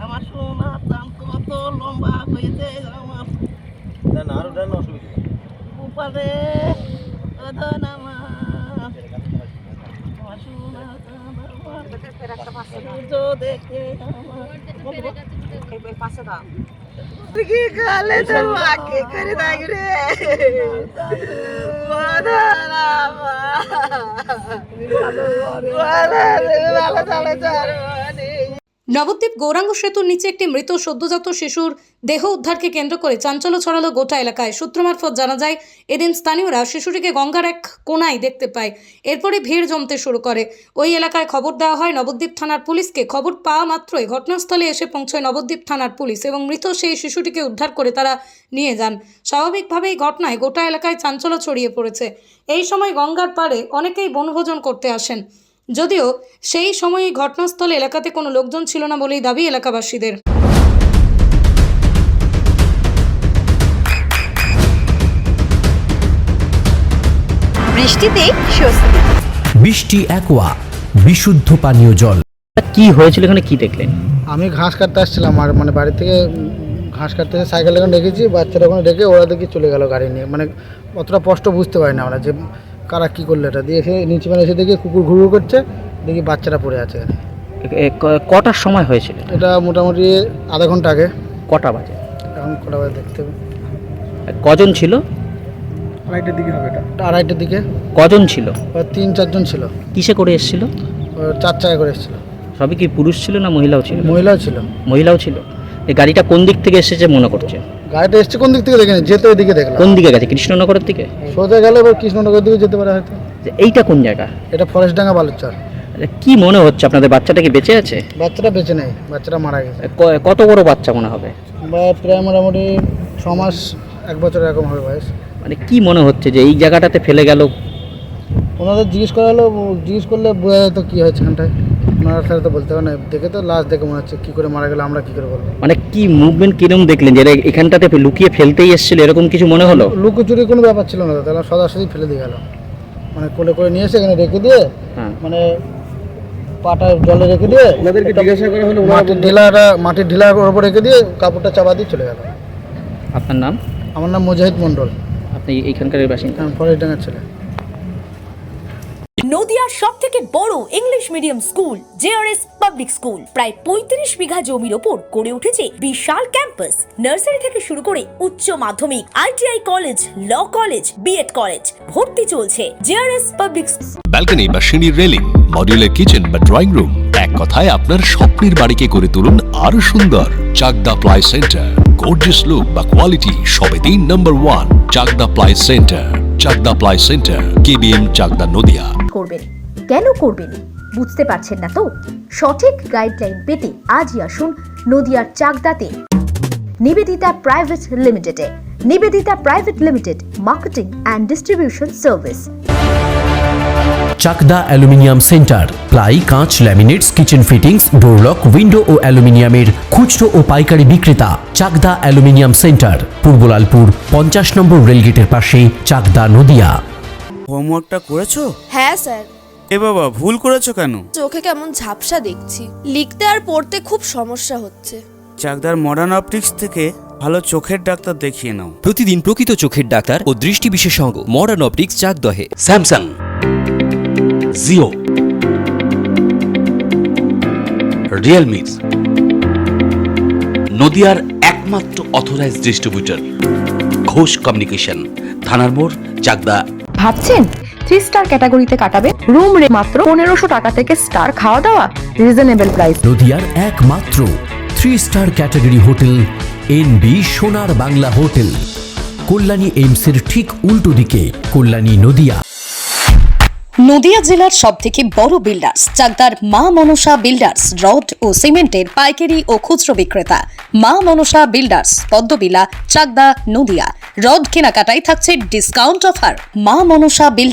আমার সোনা চাঁদ কত লম্বা হয়েছে আমার উপারে আমার সোনা চাঁদ সূর্য দেখে আমার পাশে দাও কি গালে তো মাকে করে দাগ রে বাদারা নবদ্বীপ গৌরাঙ্গ সেতুর নিচে একটি মৃত সদ্যজাত শিশুর দেহ উদ্ধারকে কেন্দ্র করে চাঞ্চল্য ছড়ালো গোটা এলাকায়। সূত্র মারফত জানা যায়, এদিন স্থানীয়রা শিশুটিকে গঙ্গার এক কোনায় দেখতে পায়। এরপরে ভিড় জমতে শুরু করে। ওই এলাকায় খবর দেওয়া হয় নবদ্বীপ থানার পুলিশকে। খবর পাওয়া মাত্রই ঘটনাস্থলে এসে পৌঁছয় নবদ্বীপ থানার পুলিশ এবং মৃত সেই শিশুটিকে উদ্ধার করে তারা নিয়ে যান। স্বাভাবিকভাবেই ঘটনায় গোটা এলাকায় চাঞ্চল্য ছড়িয়ে পড়েছে। এই সময় গঙ্গার পাড়ে অনেকেই বনভোজন করতে আসেন, যদিও সেই সময়ই ঘটনাস্থলে এলাকাতে কোনো লোকজন ছিল না বলেই দাবি এলাকাবাসীদের। বৃষ্টিতেই স্বস্তি। বৃষ্টি অ্যাকোয়া বিশুদ্ধ পানীয় জল। কি হয়েছিল এখানে, কি দেখলেন? আমি ঘাস কাটতে আসছিলাম, আর মানে বাড়ি থেকে ঘাস কাটতে এসে সাইকেল এখন রেখেছি, বাচ্চারা ওখানে রেখে ওরা দেখি চলে গেল গাড়ি নিয়ে। মানে অতটা স্পষ্ট বুঝতে পারি না আমরা যে কারা কী করলো। এটা দিয়ে এসে নিচে মানে এসে দেখি কুকুর ঘুরঘুর করছে, দেখি বাচ্চারা পড়ে আছে এখানে। কটার সময় হয়েছিল? এটা মোটামুটি আধা ঘন্টা আগে। কটা বাজে এখন কটা বাজে দেখতে হবে। কজন ছিল? আড়াইটার দিকে হবে। এটা আড়াইটার দিকে। কজন ছিল? 3-4 জন ছিল। কিসে করে এসেছিল? 4 চাকায় করে এসেছিল। সবই কি পুরুষ ছিল না মহিলাও ছিল? মহিলাও ছিল। মহিলাও ছিল। এই গাড়িটা কোন দিক থেকে এসেছে মনে করছে? গাড়িটা এসছে কোন দিক থেকে দেখেনি, যেতে ওইদিকে দেখলাম। কোন দিকে গেছে? কৃষ্ণনগরের দিকে সোজা গেলে এবার কৃষ্ণনগরের দিকে যেতে পারে হয়তো। এইটা কোন জায়গা? এটা ফরেস্টডাঙ্গা বালুচর। কি মনে হচ্ছে আপনাদের বাচ্চাটা কি বেঁচে আছে? বাচ্চাটা বেঁচে নেই, বাচ্চাটা মারা গেছে। কত বড় বাচ্চা মনে হবে? প্রায় মোটামুটি 6 মাস 1 বছর এরকম হবে বয়স। মানে কি মনে হচ্ছে যে এই জায়গাটাতে ফেলে গেল? ওনাদের জিজ্ঞেস করা হলো, জিজ্ঞেস করলে বোঝা যেত কী হয়েছে এখানটায়। ওনারা স্যার তো বলতে পারে না, দেখে তো লাশ দেখে মনে হচ্ছে কী করে মারা গেলো, আমরা কী করে বলবো। মানে কি মুভমেন্ট কিরকম দেখলেন যে এখানটাতে লুকিয়ে ফেলতেই এসেছিল, এরকম কিছু মনে হলো? লুকোচুরি কোনো ব্যাপার ছিল না, তাহলে সরাসরি ফেলে দিয়ে গেল। মানে কোলে করে নিয়ে এসে এখানে রেখে দিয়ে, মানে পাটা জলে রেখে দিয়ে ওনাদেরকে জিজ্ঞাসা করা হলো, মাটির ঢিলার ওপর রেখে দিয়ে কাপড়টা চাপা দিয়ে চলে গেল। আপনার নাম? আমার নাম মুজাহিদ মণ্ডল। আপনি এইখানকার বাসিন্দা? ফরেস্টডাঙ্গার ছেলে। নদিয়ার সবথেকে বড় English medium school JRS public school প্রায় 35 বিঘা জমির ওপর গড়ে উঠেছে বিশাল ক্যাম্পাস। নার্সারি থেকে শুরু করে উচ্চ মাধ্যমিক, ITI college, law college, BEd college, ভর্তি চলছে জেআরএস পাবলিক। ব্যালকনি বা সিঁড়ির রেলিং, মডিউলার কিচেন বা ড্রয়িং রুম, এক কথায় আপনার স্বপ্নের বাড়িকে করে তুলুন আরো সুন্দর। Chakdah ply centre, gorgeous look বা কোয়ালিটি সবে 3 নম্বর 1 Chakdah ply centre. Chakdah ply centre, KBM, Chakdah, Nadia. করবেন কেন করবেন বুঝতে পারছেন না তো? সঠিক গাইডলাইন পেতে আজই আসুন নদিয়ার চাকদাতে নিবেদিতা প্রাইভেট লিমিটেডে। Nivedita private limited, marketing and distribution service. Chakdah aluminium centre, ply, কাঁচ, laminates, kitchen fittings, door lock, window ও অ্যালুমিনিয়ামের খুচরো ও পাইকারি বিক্রেতা। Chakdah aluminium centre, Purbalalpur 50 number রেলগেটের পাশে, চাকদা, নদিয়া। হোমওয়ার্কটা করেছো? হ্যাঁ স্যার। এ বাবা, ভুল করেছো কেন? চোখে কেমন ঝাপসা দেখছি, লিখতে আর পড়তে খুব সমস্যা হচ্ছে। চাকদার মডার্ন অপটিক্স থেকে ভালো চোখের ডাক্তার দেখিয়ে নাও। প্রতিদিন প্রকৃত চোখের ডাক্তার ও দৃষ্টি বিশেষজ্ঞ মডার্ন অপটিক্স, চাকদহে। স্যামসাং, জিও, রিয়েলমি, নদিয়ার একমাত্র অথরাইজড ডিস্ট্রিবিউটর ঘোষ কমিউনিকেশন, থানার মোড়, চাকদা। ভাবছেন 3 স্টার ক্যাটাগরিতে কাটাবেন? রুম রে মাত্র 1500 টাকা থেকে স্টার, খাওয়া দাওয়া রিজনেবল প্রাইস। নদিয়ার একমাত্র 3 স্টার ক্যাটাগরি হোটেল এনবি সোনার বাংলা হোটেল, কল্যাণী এইমসের ঠিক উল্টো দিকে, কল্যাণী, নদিয়া। নদিয়া জেলার সবথেকে বড় বিল্ডার্স চাকদার মা মনসা বিল্ডার্স, রড ও সিমেন্টের পাইকারি ও খুচরো বিক্রেতা। মা মনসা বিল্ডার্স, পদ্মবিলা, চাকদা, নদিয়া। রড কেনাকাটায় থাকছে ডিসকাউন্ট অফার। মা মনসা বিল্ডার্স।